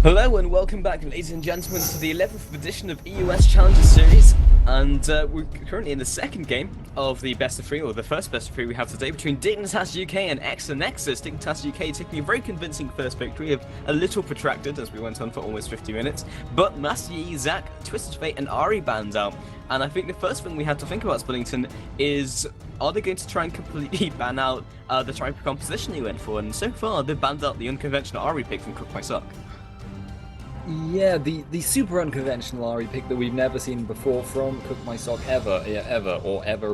Hello and welcome back, ladies and gentlemen, to the 11th edition of EUS Challenger Series, and we're currently in the second game of the best of three, or the first best of three we have today, between Dignitas UK and ex-Anexis. Dignitas UK taking a very convincing first victory, of a little protracted as we went on for almost 50 minutes, but Master Yi, Zach, Twisted Fate and Ari banned out, and I think the first thing we have to think about, Splittington, is are they going to try and completely ban out the type of composition they went for? And so far they've banned out the unconventional Ari pick from Cook My Sock. Yeah, the super unconventional Ari pick that we've never seen before from Cook My Sock ever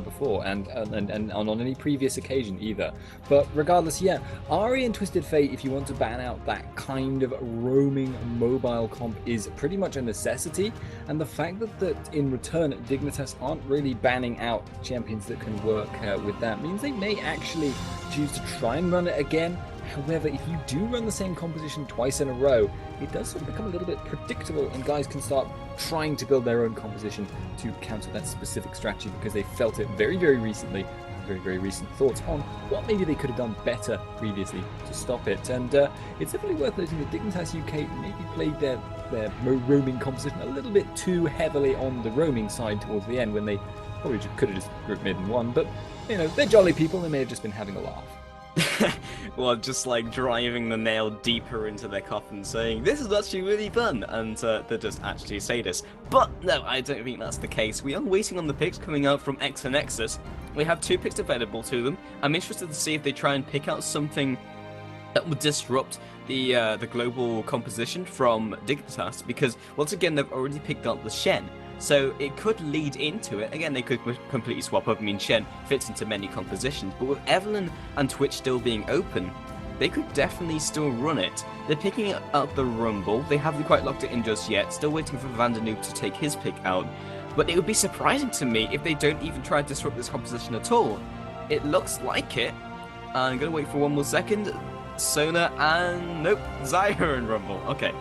before, and on any previous occasion either. But regardless, yeah, Ari and Twisted Fate, if you want to ban out that kind of roaming mobile comp, is pretty much a necessity. And the fact that in return Dignitas aren't really banning out champions that can work with that means they may actually choose to try and run it again. However, if you do run the same composition twice in a row, it does sort of become a little bit predictable, and guys can start trying to build their own composition to counter that specific strategy because they felt it very, very recently. Very recent thoughts on what maybe they could have done better previously to stop it. And it's definitely worth noting that Dignitas UK maybe played their roaming composition a little bit too heavily on the roaming side towards the end, when they probably could have just grouped mid and won. But, you know, they're jolly people, they may have just been having a laugh. Well, just like driving the nail deeper into their coffin, saying, this is actually really fun, and they just actually say this. But no, I don't think that's the case. We are waiting on the picks coming out from ex-Anexis. We have 2 picks available to them. I'm interested to see if they try and pick out something that would disrupt the global composition from Dignitas, because once again they've already picked out the Shen. So it could lead into it. Again, they could completely swap up. I mean, Shen fits into many compositions, but with Evelyn and Twitch still being open, they could definitely still run it. They're picking out the Rumble. They haven't quite locked it in just yet. Still waiting for Vandernoop to take his pick out. But it would be surprising to me if they don't even try to disrupt this composition at all. It looks like it. I'm going to wait for one more second. Sona and... nope, Zyra and Rumble. Okay.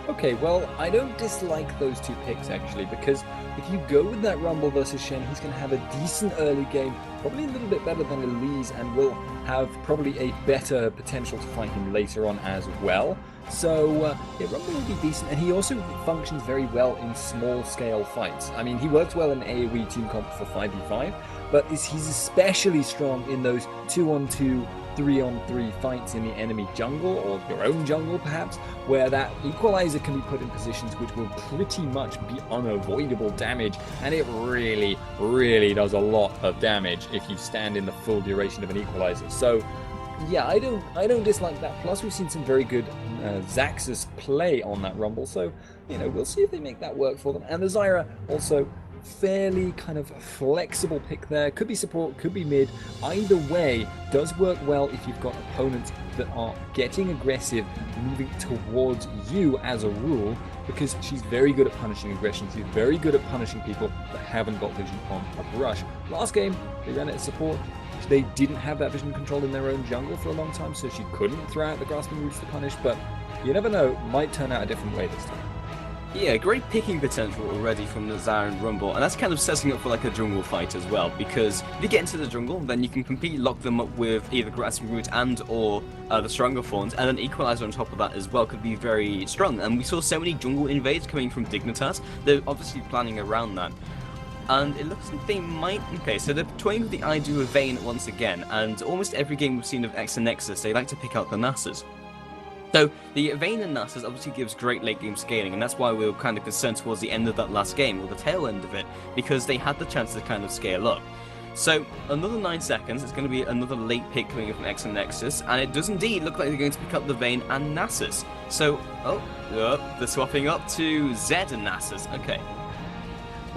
Okay, well, I don't dislike those 2 picks, actually, because if you go with that Rumble versus Shen, he's going to have a decent early game, probably a little bit better than Elise, and will have probably a better potential to fight him later on as well. So, yeah, Rumble will be decent, and he also functions very well in small-scale fights. I mean, he works well in AoE team comp for 5v5, but he's especially strong in those 2-on-2, 3-on-3 fights in the enemy jungle, or your own jungle perhaps, where that equalizer can be put in positions which will pretty much be unavoidable damage, and it really, really does a lot of damage if you stand in the full duration of an equalizer. So yeah, I don't dislike that. Plus we've seen some very good Zaxxas play on that Rumble, so you know, we'll see if they make that work for them. And the Zyra also fairly kind of flexible pick there. Could be support, could be mid. Either way, does work well if you've got opponents that are getting aggressive, moving towards you as a rule, because she's very good at punishing aggression. She's very good at punishing people that haven't got vision on a brush. Last game, they ran it as support. They didn't have that vision control in their own jungle for a long time, so she couldn't throw out the grasping moves to punish, but you never know, might turn out a different way this time. Yeah, great picking potential already from the Zyra and Rumble, and that's kind of setting up for like a jungle fight as well, because if you get into the jungle, then you can completely lock them up with either Grasping Root and or the Stronger Thorns, and an Equalizer on top of that as well could be very strong. And we saw so many jungle invades coming from Dignitas. They're obviously planning around that. And it looks like they might... okay, so they're toying with the idea of Vayne once again, and almost every game we've seen of ex-Anexis, they like to pick out the Nasus. So, the Vayne and Nasus obviously gives great late game scaling, and that's why we were kind of concerned towards the end of that last game, or the tail end of it, because they had the chance to kind of scale up. So, another 9 seconds, it's going to be another late pick coming from ex-Anexis, and it does indeed look like they're going to pick up the Vayne and Nasus. So, they're swapping up to Zed and Nasus, okay.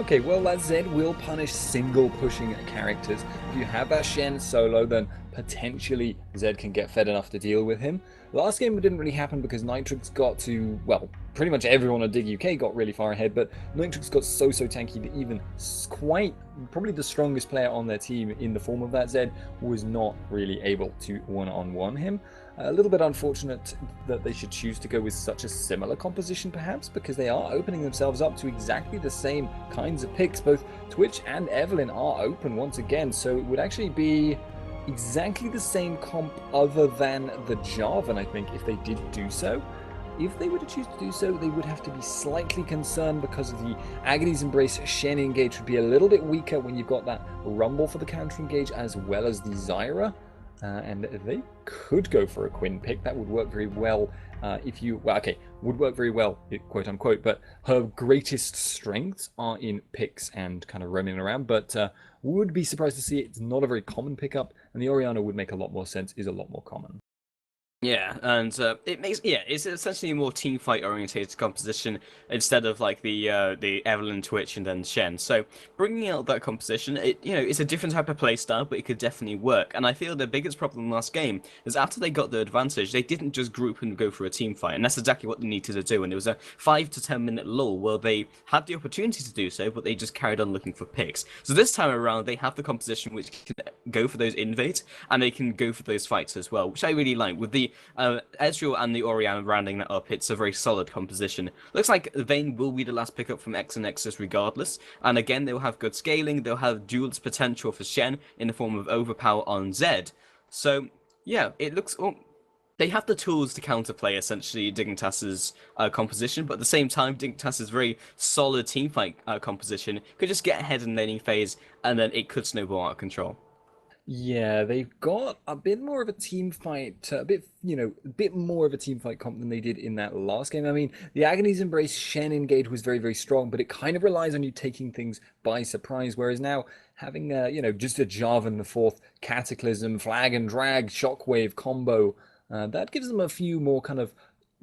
Okay, well, that Zed will punish single pushing characters. If you have that Shen solo, then potentially Zed can get fed enough to deal with him. Last game it didn't really happen because Nitrix got to, well, pretty much everyone at Dig UK got really far ahead, but Nitrix got so tanky that even quite, probably the strongest player on their team in the form of that Zed was not really able to one-on-one him. A little bit unfortunate that they should choose to go with such a similar composition perhaps, because they are opening themselves up to exactly the same kinds of picks. Both Twitch and Evelyn are open once again, so it would actually be exactly the same comp other than the Jarvan, I think, if they did do so. if they were to choose to do so, they would have to be slightly concerned because of the Agony's Embrace Shen engage would be a little bit weaker when you've got that Rumble for the counter engage as well as the Zyra. And they could go for a Quinn pick. That would work very well would work very well, quote unquote, but her greatest strengths are in picks and kind of roaming around, but would be surprised to see it's not a very common pickup, and the Orianna would make a lot more sense, is a lot more common. Yeah, and it's essentially a more team fight orientated composition instead of like the Evelyn, Twitch, and then Shen. So bringing out that composition, it's a different type of play style, but it could definitely work. And I feel the biggest problem last game is after they got the advantage, they didn't just group and go for a team fight, and that's exactly what they needed to do. And there was a 5 to 10 minute lull where they had the opportunity to do so, but they just carried on looking for picks. So this time around, they have the composition which can go for those invades, and they can go for those fights as well, which I really like. With the Ezreal and the Orianna rounding that up, it's a very solid composition. Looks like Vayne will be the last pickup from ex-Anexis regardless, and again, they'll have good scaling, they'll have duelist potential for Shen in the form of overpower on Zed. So, yeah, it looks... they have the tools to counterplay, essentially, Dignitas's composition, but at the same time, Dignitas's very solid teamfight composition could just get ahead in laning phase, and then it could snowball out of control. Yeah, they've got a bit more of a team fight, a bit more of a team fight comp than they did in that last game. I mean, the Agony's Embrace Shen engage was very, very strong, but it kind of relies on you taking things by surprise. Whereas now, having, just a Jarvan the fourth, Cataclysm, Flag and Drag, Shockwave combo, that gives them a few more kind of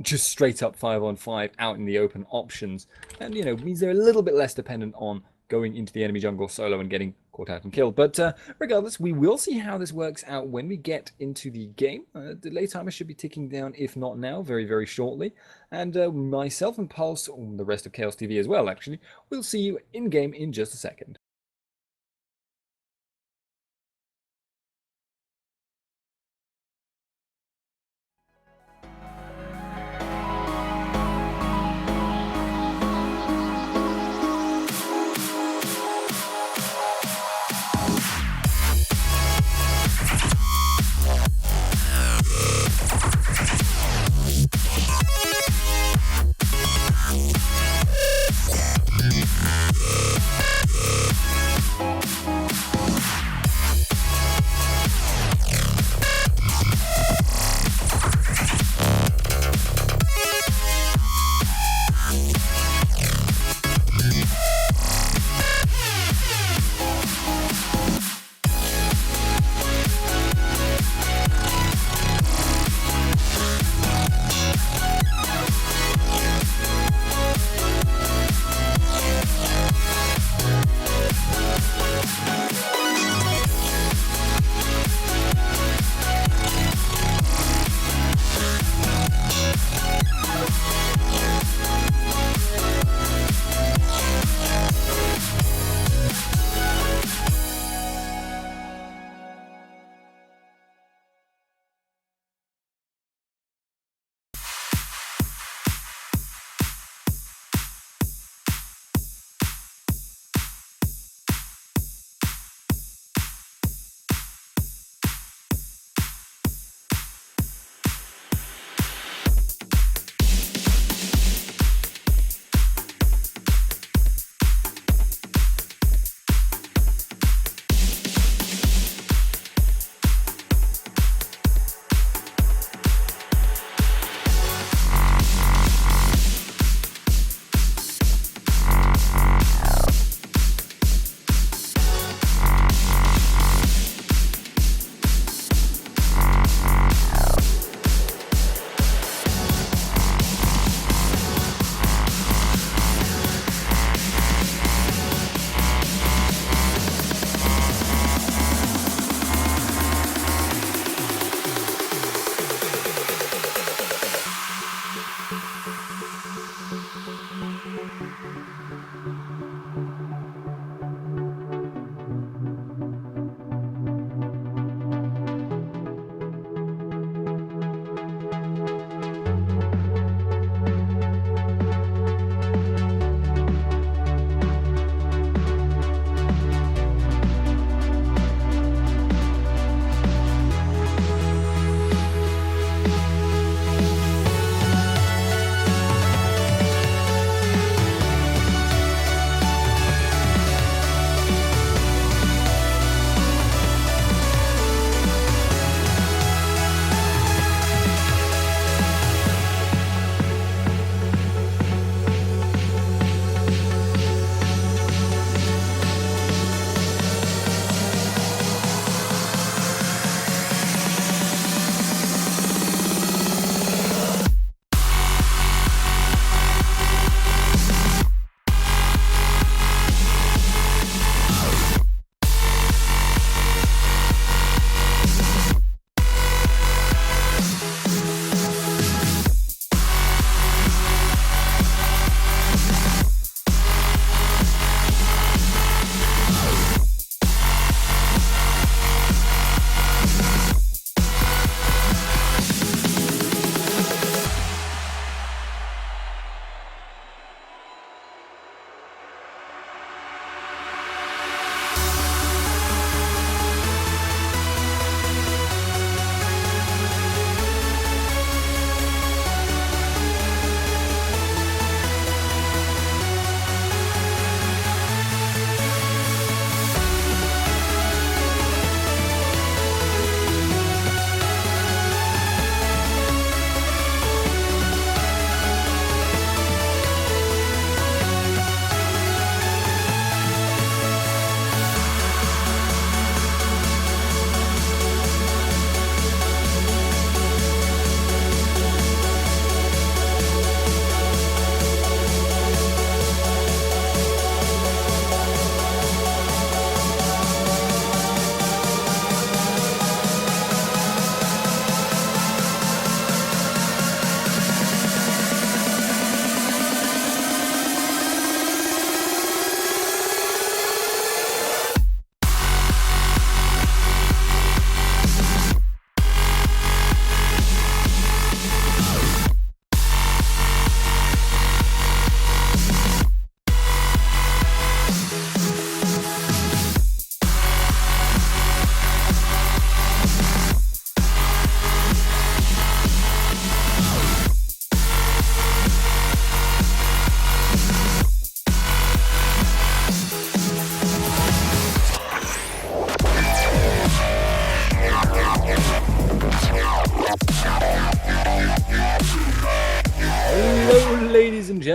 just straight up 5-on-5 out in the open options. And, means they're a little bit less dependent on going into the enemy jungle solo and getting caught out and killed. But regardless, we will see how this works out when we get into the game. The late timer should be ticking down, if not now, very, very shortly. And myself and Pulse, the rest of Chaos TV as well, actually, we'll see you in-game in just a second.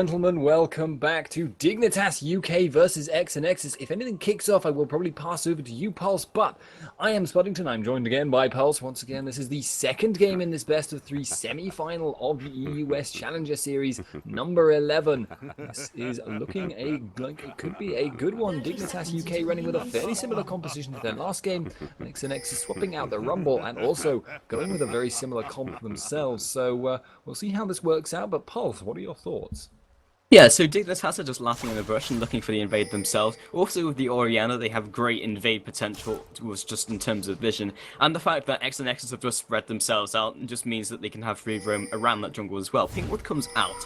gentlemen, welcome back to Dignitas UK versus ex-Anexis. If anything kicks off, I will probably pass over to you, Pulse, but I am Spuddington. I'm joined again by Pulse. Once again, this is the second game in this best of 3 semi-final of the EUS Challenger Series, number 11. This is looking like it could be a good one. Dignitas UK running with a fairly similar composition to their last game. ex-Anexis swapping out the Rumble and also going with a very similar comp themselves. So we'll see how this works out, but Pulse, what are your thoughts? Yeah, so Dignitas are just laughing in the brush and looking for the invade themselves. Also with the Orianna, they have great invade potential just in terms of vision. And the fact that ex-Anexis have just spread themselves out just means that they can have free roam around that jungle as well. Pinkwood comes out.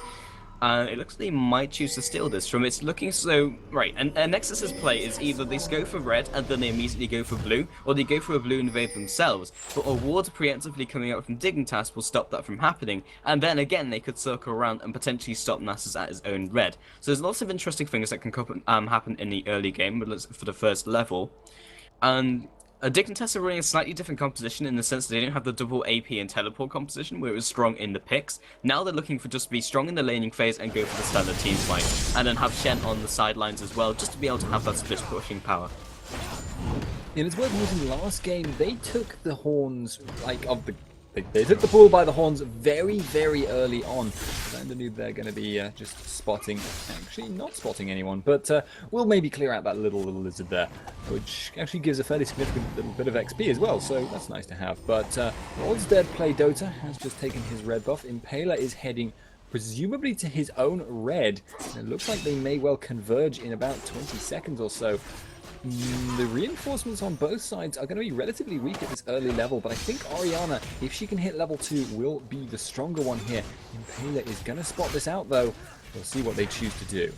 It looks like they might choose to steal this from it's looking so right. And Nexus's play is either they go for red and then they immediately go for blue, or they go for a blue invade themselves. But a ward preemptively coming out from Dignitas will stop that from happening, and then again they could circle around and potentially stop Nasus at his own red. So there's lots of interesting things that can happen in the early game for the first level, and. Dignitas are running a slightly different composition in the sense that they don't have the double AP and teleport composition where it was strong in the picks. Now they're looking for just to be strong in the laning phase and go for the standard team fight. And then have Shen on the sidelines as well, just to be able to have that split pushing power. And it's worth noting, last game they took the horns, they took the bull by the horns very, very early on. And I knew they're going to be just spotting, actually not spotting anyone, but we'll maybe clear out that little lizard there, which actually gives a fairly significant little bit of XP as well, so that's nice to have. But Lord's Dead Play Dota has just taken his red buff. Impaler is heading presumably to his own red. And it looks like they may well converge in about 20 seconds or so. The reinforcements on both sides are going to be relatively weak at this early level, but I think Orianna, if she can hit level 2, will be the stronger one here. Impaler is going to spot this out, though. We'll see what they choose to do.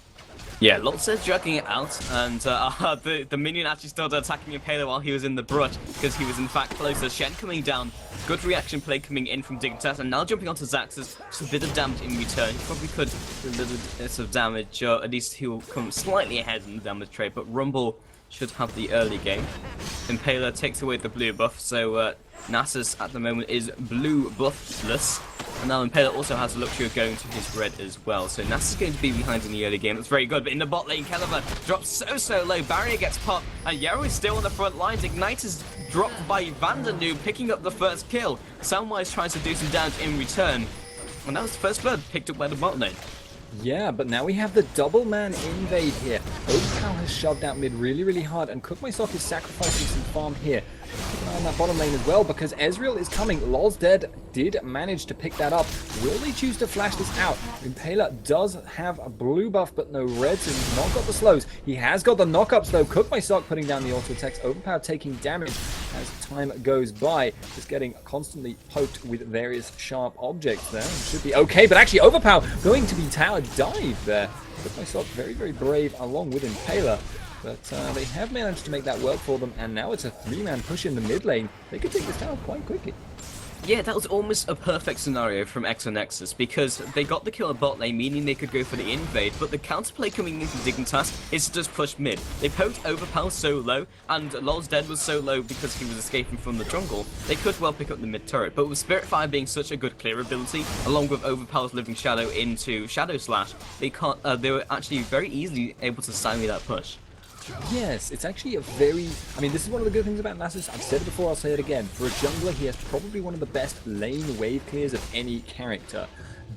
Yeah, Lotzer dragging it out, and the minion actually started attacking Impaler while he was in the brush, because he was in fact closer. Shen coming down, good reaction play coming in from Dignitas, and now jumping onto Zaxxas, just a bit of damage in return. He probably could do a little bit of damage, or at least he'll come slightly ahead in the damage trade, but Rumble should have the early game. Impaler takes away the blue buff, so Nasus at the moment is blue buffless. And now Impaler also has the luxury of going to his red as well. So Nasus is going to be behind in the early game. That's very good. But in the bot lane, Caliber drops so low. Barrier gets popped. And Yarrow is still on the front lines. Ignite is dropped by Vandernu, picking up the first kill. Samwise tries to do some damage in return. And that was the first blood picked up by the bot lane. Yeah, but now we have the double man invade here. Overpower has shoved out mid really hard, and Cook Myself is sacrificing some farm here. Keep an eye on that bottom lane as well, because Ezreal is coming. Lol's Dead did manage to pick that up. Will they choose to flash this out? Impaler does have a blue buff, but no red, so he's not got the slows. He has got the knockups, though. Cook My Sock putting down the auto attacks. Overpower taking damage as time goes by. Just getting constantly poked with various sharp objects there. Should be okay, but actually Overpower going to be tower dive there. Cook My Sock very brave along with Impaler. But they have managed to make that work for them, and now it's a 3-man push in the mid lane. They could take this tower quite quickly. Yeah, that was almost a perfect scenario from ex-Anexis, because they got the kill at bot lane, meaning they could go for the invade, but the counterplay coming in from Dignitas is to just push mid. They poked Overpower so low, and Lol's Dead was so low because he was escaping from the jungle. They could well pick up the mid turret, but with Spiritfire being such a good clear ability, along with Overpower's Living Shadow into Shadow Slash, they were actually very easily able to stymie that push. Yes, it's actually a very... I mean, this is one of the good things about Nasus. I've said it before, I'll say it again. For a jungler, he has probably one of the best lane wave clears of any character.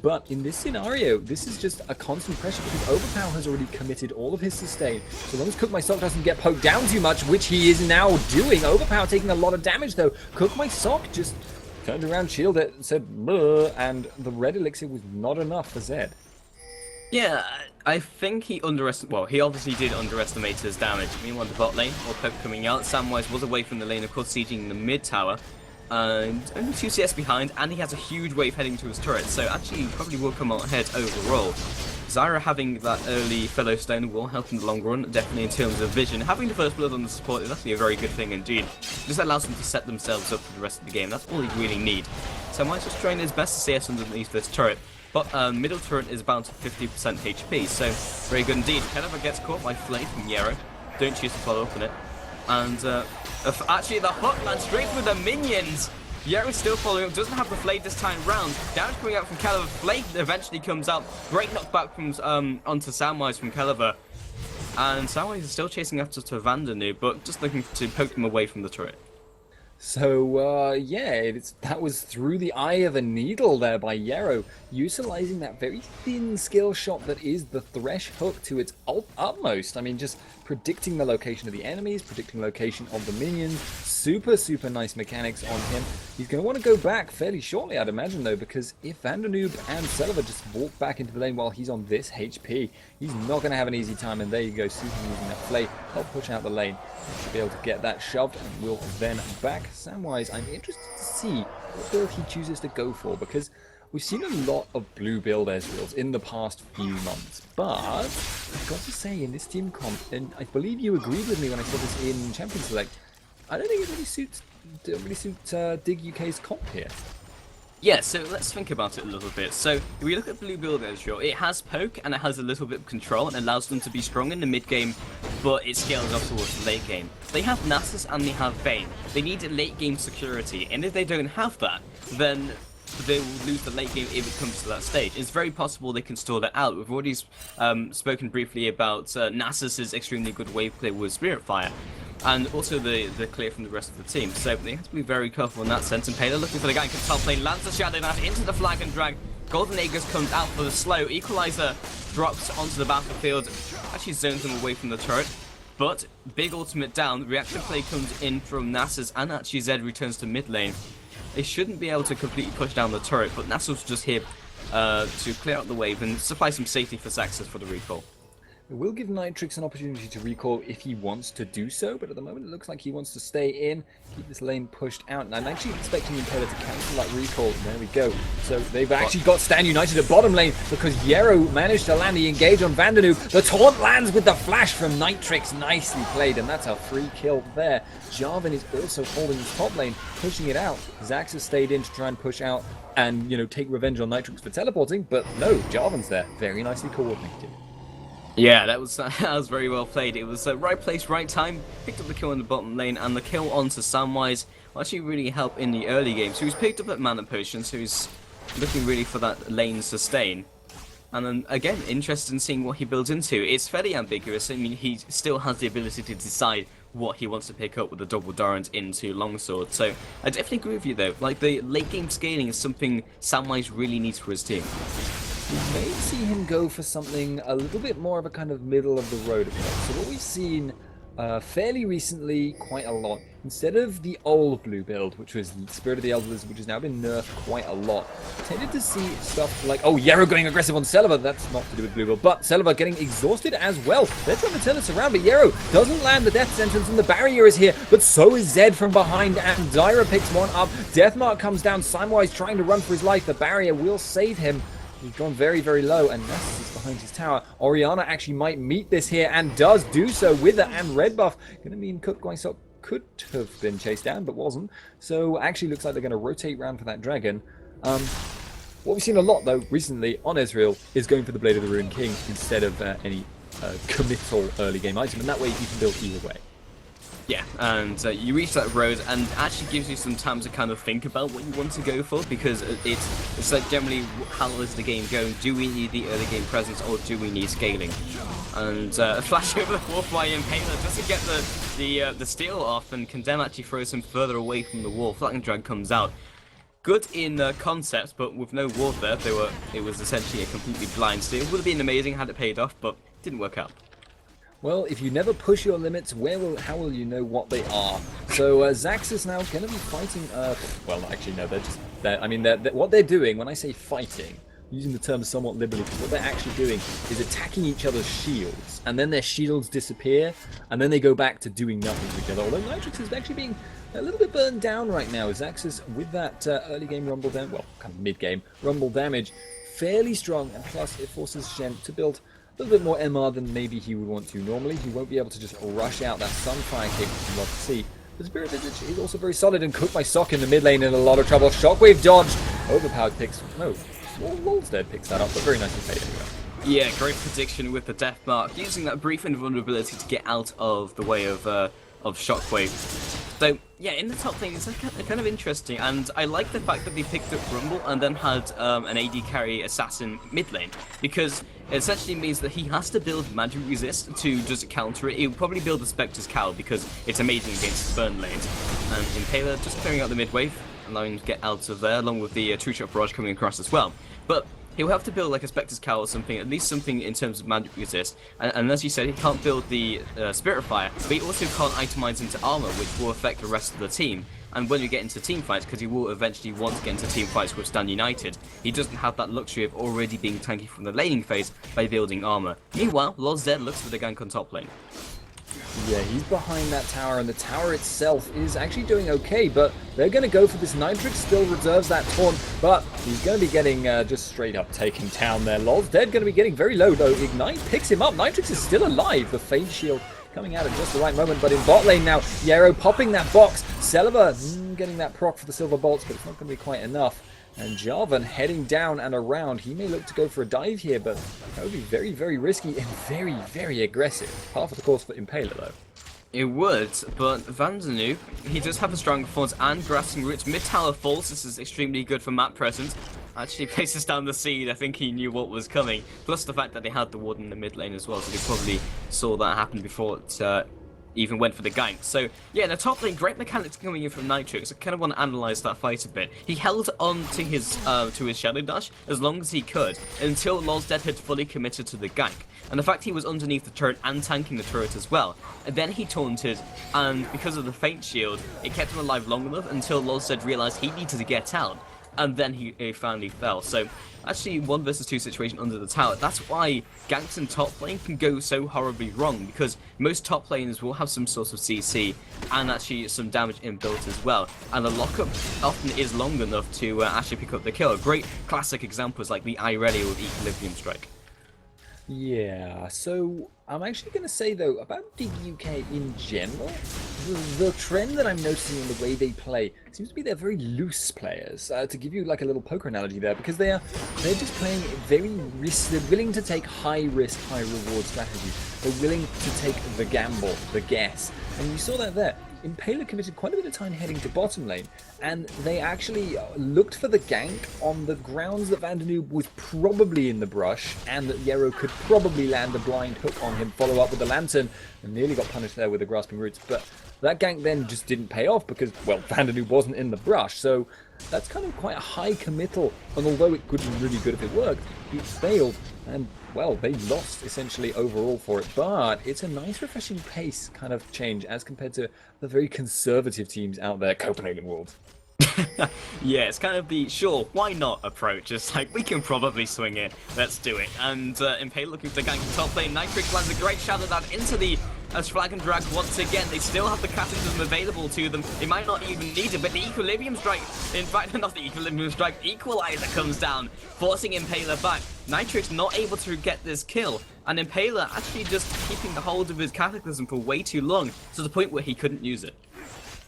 But in this scenario, this is just a constant pressure because Overpower has already committed all of his sustain. So long as Cook My Sock doesn't get poked down too much, which he is now doing. Overpower taking a lot of damage, though. Cook My Sock just turned around, shielded it, and said, "Bleh," and the red elixir was not enough for Zed. Yeah, I think he he obviously did underestimate his damage. Meanwhile, the bot lane, or Poke coming out, Samwise was away from the lane, of course, sieging the mid tower. And only 2 CS behind, and he has a huge wave heading to his turret, so actually he probably will come out ahead overall. Zyra having that early fellow stone will help in the long run, definitely in terms of vision. Having the first blood on the support is actually a very good thing indeed. This allows them to set themselves up for the rest of the game, that's all they really need. Samwise just trying his best to CS underneath this turret. But middle turret is bound to 50% HP, so very good indeed. Kennever gets caught by Flame from Yarrow. Don't choose to follow up on it. And actually the hook lands straight through the minions. Yero's still following up, doesn't have the Flade this time round. Damage coming out from Caliber. Flade eventually comes out. Great knockback from onto Samwise from Caliber. And Samwise is still chasing after Vandanu, but just looking to poke them away from the turret. So, yeah, that was through the eye of a needle there by Yero, utilizing that very thin skill shot that is the Thresh hook to its utmost. I mean, just predicting the location of the enemies, predicting location of the minions. Super, super nice mechanics on him. He's going to want to go back fairly shortly, I'd imagine, though, because if Vandanoob and Celiver just walk back into the lane while he's on this HP, he's not going to have an easy time. And there you go, see him using that flay, help push out the lane. He should be able to get that shoved, and will then back. Samwise, I'm interested to see what build he chooses to go for, because we've seen a lot of blue build Ezreals in the past few months, but I've got to say, in this team comp, and I believe you agreed with me when I said this in Champion Select, I don't think it really suits Dig UK's comp here. Yeah, so let's think about it a little bit. So, if we look at blue build Ezreal, it has poke and it has a little bit of control and allows them to be strong in the mid game, but it scales up towards the late game. They have Nasus and they have Vayne. They need late game security, and if they don't have that, then they will lose the late game if it comes to that stage. It's very possible they can store that out. We've already spoken briefly about Nasus's extremely good wave clear with Spirit Fire, and also the clear from the rest of the team. So they have to be very careful in that sense. And Paler looking for the gank at top lane, lands the Shadow Knight into the flag and drag. Golden Aegis comes out for the slow. Equalizer drops onto the battlefield, actually zones them away from the turret. But big ultimate down, reaction play comes in from Nasus, and actually Zed returns to mid lane. They shouldn't be able to completely push down the turret, but Nasus just here to clear out the wave and supply some safety for Zaxxas for the recall. It will give Nitrix an opportunity to recall if he wants to do so, but at the moment it looks like he wants to stay in, keep this lane pushed out. And I'm actually expecting Impaler to cancel that recall. There we go. So they've actually got Stan United at bottom lane because Yero managed to land the engage on Vandanu. The taunt lands with the flash from Nitrix. Nicely played, and that's a free kill there. Jarvan is also holding the top lane, pushing it out. Zaxxas stayed in to try and push out and, you know, take revenge on Nitrix for teleporting, but no, Jarvan's there. Very nicely coordinated. Yeah, that was very well played. It was right place, right time. Picked up the kill in the bottom lane, and the kill onto Samwise will actually really help in the early game. So he's picked up at Mana Potion, so he's looking really for that lane sustain. And then again, interested in seeing what he builds into. It's fairly ambiguous. I mean, he still has the ability to decide what he wants to pick up with the double Durant into Longsword. So I definitely agree with you though. Like, the late game scaling is something Samwise really needs for his team. We may see him go for something a little bit more of a kind of middle of the road approach. So what we've seen fairly recently quite a lot, instead of the old blue build, which was Spirit of the Elders, which has now been nerfed quite a lot, tended to see stuff like, oh, Yero going aggressive on Celiver. That's not to do with blue build, but Celiver getting exhausted as well. They're trying to turn this around, but Yero doesn't land the death sentence, and the barrier is here, but so is Zed from behind, and Zyra picks one up. Deathmark comes down, Samwise trying to run for his life. The barrier will save him. He's gone very, very low, and Nasus is behind his tower. Orianna actually might meet this here, and does do so with the and red buff. Going to mean Cook Guaisok could have been chased down, but wasn't. So actually looks like they're going to rotate round for that dragon. What we've seen a lot, though, recently on Ezreal is going for the Blade of the Ruined King instead of any committal early game item, and that way you can build either way. Yeah, and you reach that road, and actually gives you some time to kind of think about what you want to go for, because it's like generally, how is the game going? Do we need the early game presence, or do we need scaling? And a flash over the wall by Impaler just to get the steal off, and Condemn actually throws him further away from the wall. Flattening Drag comes out. Good in concept, but with no ward there, it was essentially a completely blind steal. Would have been amazing had it paid off, but didn't work out. Well, if you never push your limits, how will you know what they are? So Zaxxas is now going to be fighting. Well, actually, no. What they're doing when I say fighting, using the term somewhat liberally, what they're actually doing is attacking each other's shields, and then their shields disappear, and then they go back to doing nothing to each other. Although Nitrix is actually being a little bit burned down right now. Zaxxas with that early game rumble damage, well, kind of mid game rumble damage, fairly strong, and plus it forces Shen to build a little bit more MR than maybe he would want to normally. He won't be able to just rush out that Sunfire kick, which you'd love to see. The Spirit Visage is also very solid, and Cook by Sock in the mid lane in a lot of trouble. Shockwave dodged. Overpowered picks. No, Lol's dead picks that up, but very nicely played anyway. Yeah, great prediction with the death mark, using that brief invulnerability to get out of the way of Shockwave. So, yeah, in the top lane, it's kind of interesting, and I like the fact that they picked up Rumble and then had an AD carry assassin mid lane, because it essentially means that he has to build magic resist to just counter it. He'll probably build the Spectre's Cowl because it's amazing against burn lanes. And Impaler just clearing out the mid wave, allowing him to get out of there, along with the True Shot Barrage coming across as well. But he'll have to build like a Spectre's Cowl or something, at least something in terms of magic resist. And as you said, he can't build the Spirit of Fire, but he also can't itemize into armor, which will affect the rest of the team. And when you get into team fights, because he will eventually want to get into team fights with Stand United, he doesn't have that luxury of already being tanky from the laning phase by building armor. Meanwhile, Lord Zed looks for the gank on top lane. Yeah, he's behind that tower, and the tower itself is actually doing okay, but they're going to go for this. Nitrix still reserves that taunt, but he's going to be getting just straight up taken down there. Lol's Dead going to be getting very low, though. Ignite picks him up. Nitrix is still alive. The Fade Shield coming out at just the right moment, but in bot lane now, Yarrow popping that box. Celeber getting that proc for the Silver Bolts, but it's not going to be quite enough. And Jarvan heading down and around. He may look to go for a dive here, but that would be very, very risky and very, very aggressive. Half of the course for Impaler, though. It would, but Vandanu, he does have a strong performance and grasping roots. Mid-tower falls, this is extremely good for map presence. Actually places down the seed, I think he knew what was coming. Plus the fact that they had the ward in the mid lane as well, so they probably saw that happen before it even went for the gank. So yeah, in the top lane, great mechanics coming in from Nitrix. I kind of want to analyse that fight a bit. He held on to his Shadow Dash as long as he could, until Lolzdead had fully committed to the gank. And the fact he was underneath the turret and tanking the turret as well. And then he taunted, and because of the Faint Shield, it kept him alive long enough until Lolzdead realised he needed to get out. And then he finally fell. So actually 1 versus 2 situation under the tower. That's why ganks in top lane can go so horribly wrong, because most top laners will have some sort of CC and actually some damage inbuilt as well. And the lockup often is long enough to actually pick up the kill. Great classic examples like the Irelia with Equilibrium Strike. Yeah, so I'm actually going to say, though, about Dig UK in general, the trend that I'm noticing in the way they play seems to be they're very loose players. To give you like a little poker analogy there, because they're just playing very risk. They're willing to take high risk, high reward strategies. They're willing to take the gamble, the guess, and you saw that there. Impaler committed quite a bit of time heading to bottom lane, and they actually looked for the gank on the grounds that Vandanu was probably in the brush, and that Yarrow could probably land a blind hook on him, follow up with the Lantern, and nearly got punished there with the Grasping Roots. But that gank then just didn't pay off because, well, Vandanu wasn't in the brush, so that's kind of quite a high committal, and although it could be really good if it worked, it failed, and well, they lost essentially overall for it, but it's a nice refreshing pace kind of change as compared to the very conservative teams out there, Copenhagen Wolves. Yeah, it's kind of the sure, why not approach. It's like, we can probably swing it, let's do it. And Impaler looking to gank the top lane. Nitrix lands a great shadow that into the Flag and Drag once again. They still have the Cataclysm available to them. They might not even need it, but the Equilibrium Strike, in fact, not the Equilibrium Strike, Equalizer comes down, forcing Impaler back. Nitrix not able to get this kill, and Impaler actually just keeping the hold of his Cataclysm for way too long, to the point where he couldn't use it.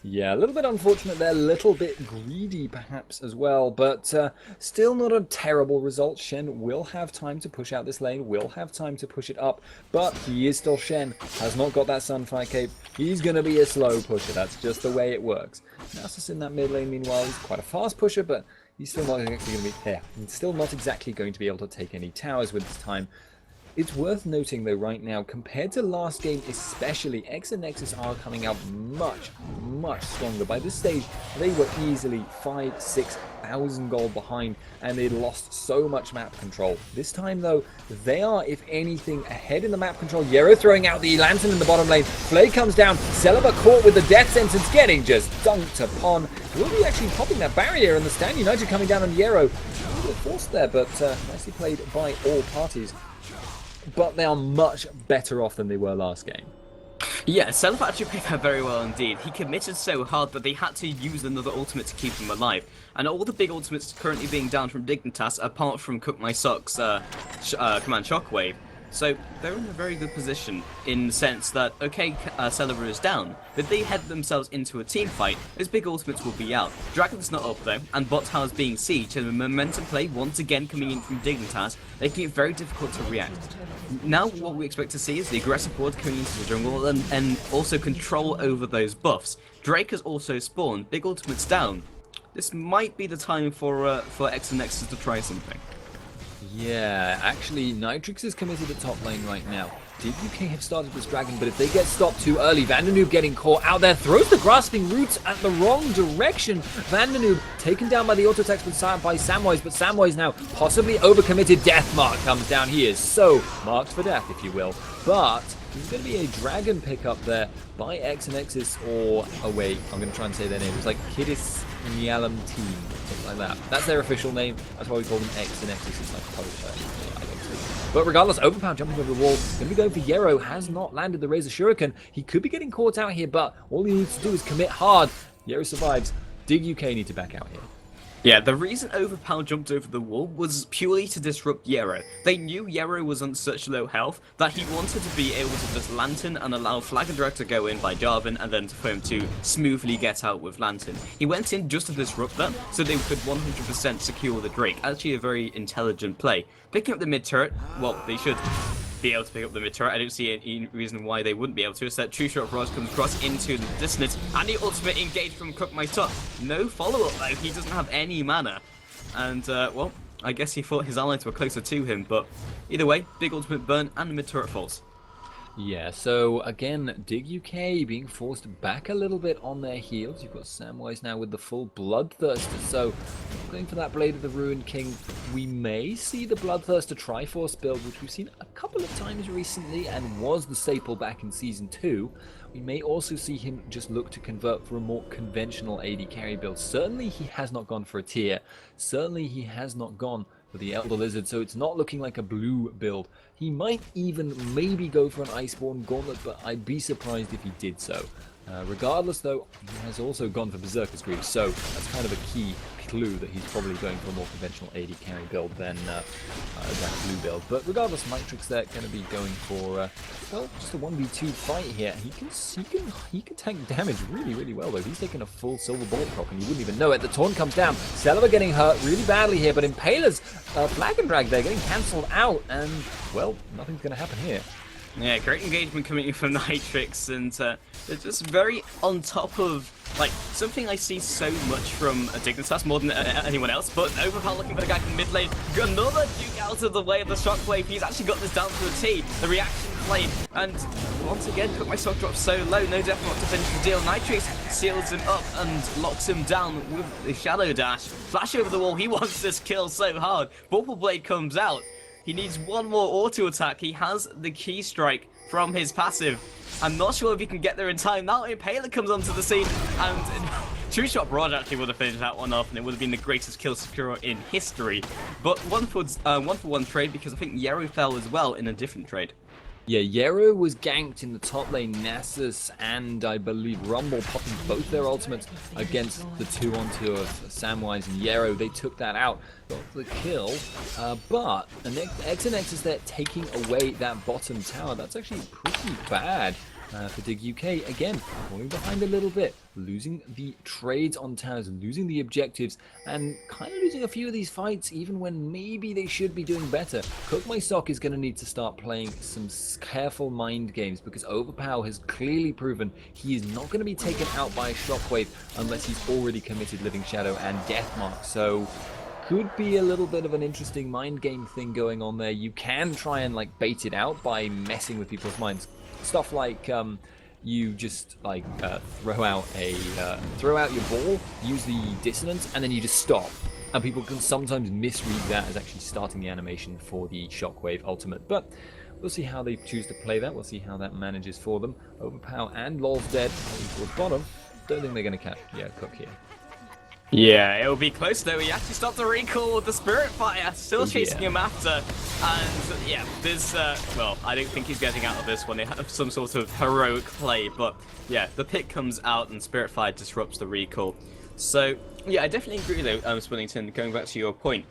Yeah, a little bit unfortunate there, a little bit greedy perhaps as well, but still not a terrible result. Shen will have time to push out this lane, will have time to push it up, but he is still Shen, has not got that Sunfire Cape. He's going to be a slow pusher, that's just the way it works. Nasus in that mid lane, meanwhile, he's quite a fast pusher, but he's still not exactly going to be there. He's still not exactly going to be able to take any towers with this time. It's worth noting, though, right now, compared to last game especially, ex-Anexis are coming out much, much stronger. By this stage, they were easily 5,000-6,000 gold behind, and they'd lost so much map control. This time, though, they are, if anything, ahead in the map control. Yarrow throwing out the Lantern in the bottom lane. Flay comes down. Celeber caught with the death sentence, getting just dunked upon. Will be actually popping that barrier, and the Stand United coming down on Yarrow. A little bit forced there, but nicely played by all parties. But they are much better off than they were last game. Yeah, Celeber actually played that very well indeed. He committed so hard that they had to use another ultimate to keep him alive. And all the big ultimates currently being down from Dignitas, apart from Cook My Socks Command Shockwave. So they're in a very good position in the sense that, okay, Celebre is down, but they head themselves into a team fight, those big ultimates will be out. Dragon's not up though, and bot tower's being sieged, and the momentum play once again coming in from Dignitas, making it very difficult to react. Now what we expect to see is the aggressive board coming into the jungle and also control over those buffs. Drake has also spawned, big ultimates down. This might be the time for ex-Anexis to try something. Yeah, actually, Nitrix is committed at top lane right now. Dignitas have started this dragon, but if they get stopped too early, Vandenoob getting caught out there, throws the grasping roots at the wrong direction. Vandenoob taken down by the auto attacks by Samwise, but Samwise now possibly overcommitted. Death Mark comes down. He is so marked for death, if you will. But there's going to be a dragon pickup there by ex-Anexis, or, oh wait, I'm going to try and say their name. It's like Kidis Nyalam Team, something like that. That's their official name. That's why we call them ex-Anexis. It's like Polish, I think so. But regardless, Overpower jumping over the wall. Going to be going for Yero. Has not landed the Razor Shuriken. He could be getting caught out here, but all he needs to do is commit hard. Yero survives. Dig UK need to back out here. Yeah, the reason Overpower jumped over the wall was purely to disrupt Yero. They knew Yero was on such low health that he wanted to be able to just Lantern and allow Flag and Drag to go in by Jarvan and then for him to smoothly get out with Lantern. He went in just to disrupt that so they could 100% secure the Drake. Actually a very intelligent play. Picking up the mid turret, well, they should be able to pick up the mid turret. I don't see any reason why they wouldn't be able to. It's that True Shot Raj comes across into the distance, and the ultimate engaged from Cook My Top. No follow-up though, he doesn't have any mana. And, well, I guess he thought his allies were closer to him, but either way, big ultimate burn and the mid turret falls. Yeah, so again, Dig UK being forced back a little bit on their heels. You've got Samwise now with the full Bloodthirster, so going for that Blade of the Ruined King. We may see the Bloodthirster Triforce build, which we've seen a couple of times recently and was the staple back in Season 2. We may also see him just look to convert for a more conventional AD carry build. Certainly he has not gone for a tier. Certainly he has not gone for the Elder Lizard, so it's not looking like a blue build. He might even maybe go for an Iceborne Gauntlet, but I'd be surprised if he did so. Regardless though, he has also gone for Berserker's Greaves, so that's kind of a key clue that he's probably going for a more conventional AD carry build than that blue build. But regardless, Nitrix there going to be going for well, just a 1v2 fight here. He can tank damage really well though. He's taking a full silver bullet proc and you wouldn't even know it. The taunt comes down. Celebre getting hurt really badly here, but Impaler's Flag and Drag there getting cancelled out, and well, nothing's going to happen here. Yeah, great engagement coming in from Nitrix, and they're just very on top of, like, something I see so much from Dignitas more than anyone else, but Overpower looking for the guy from mid lane. Got another Duke out of the way of the Shockwave. He's actually got this down to a T. The reaction play, and once again, Cook My Stock drops so low, no Death Mark to finish the deal. Nitrix seals him up and locks him down with the Shadow Dash. Flash over the wall, he wants this kill so hard. Bubble Blade comes out. He needs one more auto attack. He has the key strike from his passive. I'm not sure if he can get there in time. Now Impaler comes onto the scene, and True Shot Barrage actually would have finished that one off, and it would have been the greatest kill securer in history. But one for one trade, because I think Yero fell as well in a different trade. Yeah, Yero was ganked in the top lane. Nasus and I believe Rumble popping both their ultimates against the 2-on-2 of Samwise and Yero. They took that out, got the kill, but ex-Anexis there taking away that bottom tower. That's actually pretty bad for Dig UK. Again, falling behind a little bit, losing the trades on towers, losing the objectives, and kind of losing a few of these fights even when maybe they should be doing better. Cook My Stock is going to need to start playing some careful mind games, because Overpower has clearly proven he is not going to be taken out by a Shockwave unless he's already committed Living Shadow and Death Mark. So could be a little bit of an interesting mind game thing going on there. You can try and like bait it out by messing with people's minds. Stuff like you just like throw out your ball, use the dissonance, and then you just stop. And people can sometimes misread that as actually starting the animation for the Shockwave ultimate. But we'll see how they choose to play that. We'll see how that manages for them. Overpower and LOL's dead towards bottom. Don't think they're going to catch Cook here. Yeah, it'll be close though. He actually stopped the recall with the Spirit Fire, still chasing him after. And yeah, this, well, I don't think he's getting out of this one. They have some sort of heroic play, but yeah, the pick comes out and Spirit Fire disrupts the recall. So yeah, I definitely agree though, Spillington, going back to your point.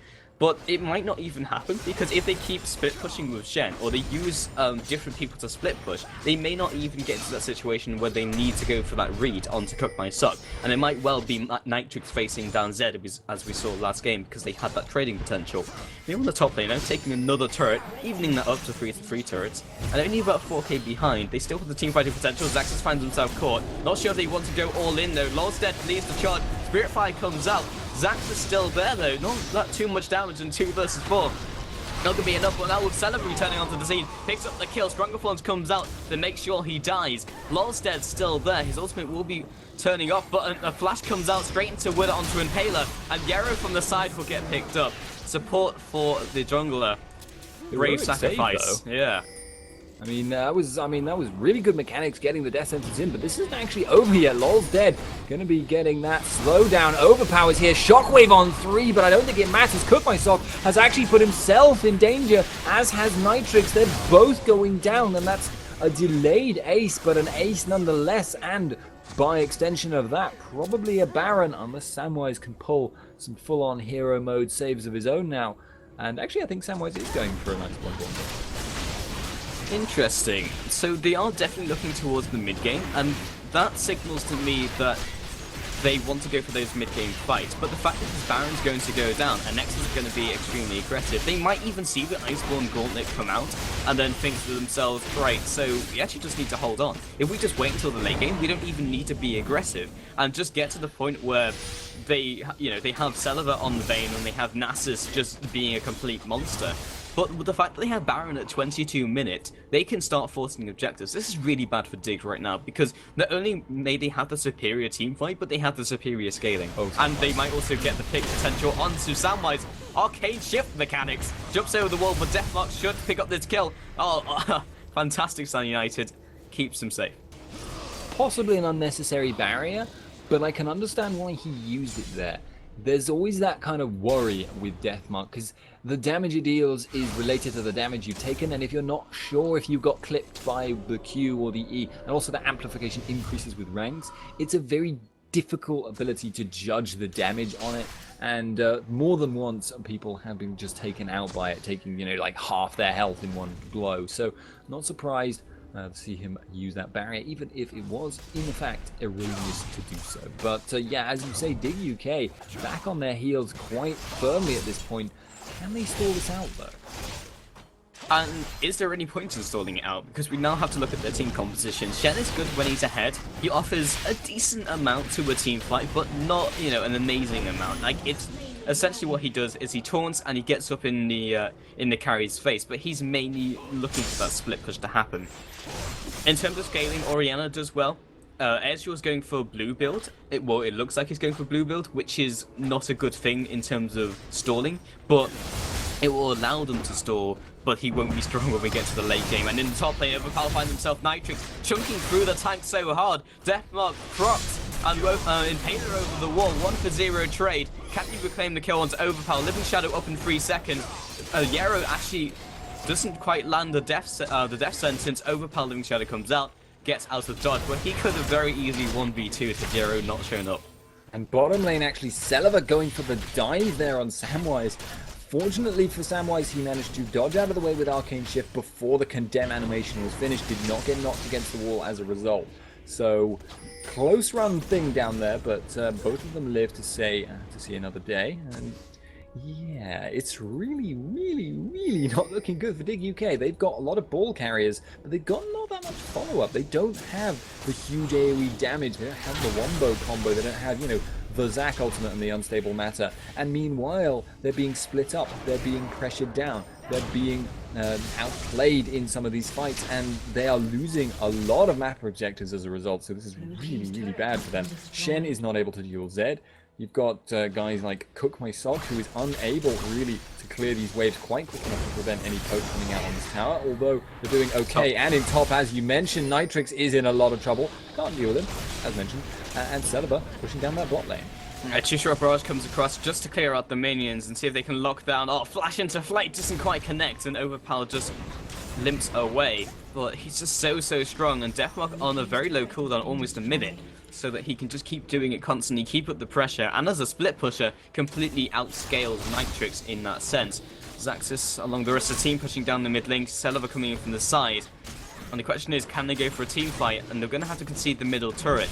But it might not even happen, because if they keep split pushing with Shen, or they use different people to split push, they may not even get to that situation where they need to go for that read onto Cook My Sock. And it might well be Nitrix facing down Z, as we saw last game, because they had that trading potential. They're on the top lane now, taking another turret, evening that up to 3 turrets, and only about 4k behind. They still have the team fighting potential. Zaxxas finds himself caught. Not sure if they want to go all in though. Lordstead leads the charge. Spirit Fire comes out. Zaxxas is still there though. Not that too much damage in 2 versus 4. Not gonna be enough, but now with Celebi returning onto the scene, picks up the kill. Stronger Forms comes out to make sure he dies. Lolstead's still there. His ultimate will be turning off, but a flash comes out straight into Wither onto Impaler, and Yarrow from the side will get picked up. Support for the jungler. Brave sacrifice. Save, yeah. I mean, that was really good mechanics getting the death sentence in, but this isn't actually over yet. Lol's dead. Gonna be getting that slowdown. Overpowers here. Shockwave on 3, but I don't think it matters. Cook My Sock has actually put himself in danger, as has Nitrix. They're both going down, and that's a delayed ace, but an ace nonetheless, and by extension of that, probably a Baron, unless Samwise can pull some full-on hero mode saves of his own now. And actually, I think Samwise is going for a nice 1-1. Interesting. So they are definitely looking towards the mid game, and that signals to me that they want to go for those mid-game fights. But the fact that this Baron's going to go down, and Nexus is going to be extremely aggressive, they might even see the Iceborne Gauntlet come out, and then think to themselves, right, so we actually just need to hold on. If we just wait until the late game, we don't even need to be aggressive, and just get to the point where they, they have Celebi on the Vayne, and they have Nasus just being a complete monster. But with the fact that they have Baron at 22 minutes, they can start forcing objectives. This is really bad for Dig right now, because not only may they have the superior team fight, but they have the superior scaling. And they might also get the pick potential onto Samwise. Arcane shift mechanics. Jumps over the wall, but Deathmark should pick up this kill. Oh, fantastic Sun United. Keeps them safe. Possibly an unnecessary barrier, but I can understand why he used it there. There's always that kind of worry with Deathmark, because the damage it deals is related to the damage you've taken, and if you're not sure if you've got clipped by the Q or the E, and also the amplification increases with ranks, it's a very difficult ability to judge the damage on it, and more than once people have been just taken out by it, taking, like half their health in one blow. So not surprised to see him use that barrier, even if it was in fact erroneous to do so. But yeah, as you say, Dig UK back on their heels quite firmly at this point. Can they stall this out though? And is there any point in stalling it out? Because we now have to look at their team composition. Shen is good when he's ahead. He offers a decent amount to a team fight, but not, an amazing amount. Like, it's essentially what he does is he taunts and he gets up in the carry's face, but he's mainly looking for that split push to happen. In terms of scaling, Orianna does well. Ezreal's going for blue build. It looks like he's going for blue build, which is not a good thing in terms of stalling, but it will allow them to stall, but he won't be strong when we get to the late game. And in the top lane, Overpower finds himself Nitrix, chunking through the tank so hard. Deathmark procs, and Impaler over the wall. 1-for-0 trade. Can he reclaim the kill onto Overpower? Living Shadow up in 3 seconds. Yarrow actually doesn't quite land the death sentence. Overpower Living Shadow comes out, gets out of dodge, but he could have very easily 1v2 if Yarrow not shown up. And bottom lane, actually, Celebi going for the dive there on Samwise. Fortunately for Samwise, he managed to dodge out of the way with Arcane Shift before the Condemn animation was finished, did not get knocked against the wall as a result. So, close run thing down there, but both of them live to see another day. And yeah, it's really, really, really not looking good for Dig UK. They've got a lot of ball carriers, but they've got not that much follow-up. They don't have the huge AoE damage. They don't have the Wombo combo. They don't have, the Zac ultimate and the Unstable Matter. And meanwhile, they're being split up. They're being pressured down. They're being outplayed in some of these fights, and they are losing a lot of map objectives as a result. So this is really, really bad for them. Shen is not able to duel Zed. You've got guys like Cook My Sock, who is unable really to clear these waves quite quick enough to prevent any poke coming out on this tower, although they're doing okay. And in top, as you mentioned, Nitrix is in a lot of trouble. Can't deal with him, as mentioned. And Celebi pushing down that bot lane. Chishra Barrage comes across just to clear out the minions and see if they can lock down. Oh, flash into flight doesn't quite connect, and Overpower just limps away. But he's just so strong, and Deathmark on a very low cooldown, almost a minute. so that he can just keep doing it constantly, keep up the pressure, and as a split pusher, completely outscales Nitrix in that sense. Zaxis along the rest of the team pushing down the mid lane, Celiva coming in from the side. And the question is, can they go for a team fight? And they're going to have to concede the middle turret.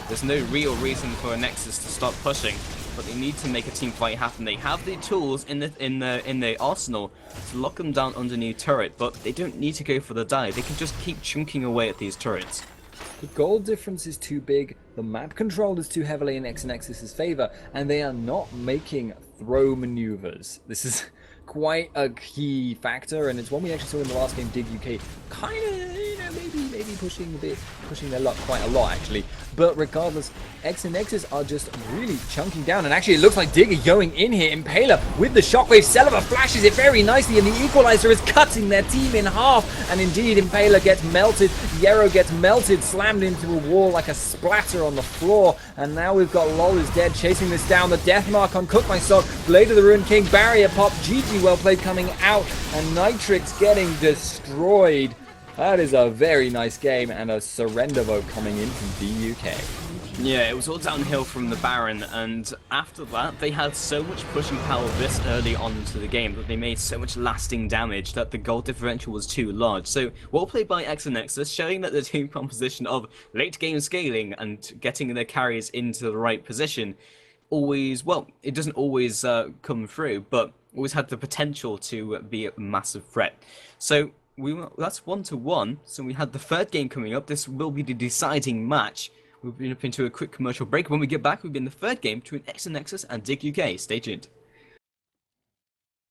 There's no real reason for Nexus to stop pushing, but they need to make a team fight happen. They have the tools in the arsenal to lock them down underneath turret, but they don't need to go for the die. They can just keep chunking away at these turrets. The goal difference is too big, the map control is too heavily in ex-Anexis' favor, and they are not making throw maneuvers. This is quite a key factor, and it's one we actually saw in the last game, Dig.UK, kind of, maybe pushing their luck quite a lot, actually. But regardless, ex-Anexis are just really chunking down, and actually it looks like Dig are going in here. Impaler with the shockwave, Celiva flashes it very nicely, and the equalizer is cutting their team in half, and indeed Impaler gets melted, Yarrow gets melted, slammed into a wall like a splatter on the floor, and now we've got LOL is dead, chasing this down, the death mark on Cook My Sock, Blade of the Ruined King, barrier pop, GG well played coming out, and Nitrix getting destroyed. That is a very nice game, and a surrender vote coming in from DUK. Yeah, it was all downhill from the Baron, and after that, they had so much pushing power this early on into the game that they made so much lasting damage that the goal differential was too large. So, well played by ex-Anexis, showing that the team composition of late game scaling and getting their carries into the right position always, well, it doesn't always come through, but always had the potential to be a massive threat. So, that's 1-1, so we had the third game coming up. This will be the deciding match. We've been up into a quick commercial break. When we get back, we'll be in the third game between ex-Anexis and Dig.UK. Stay tuned.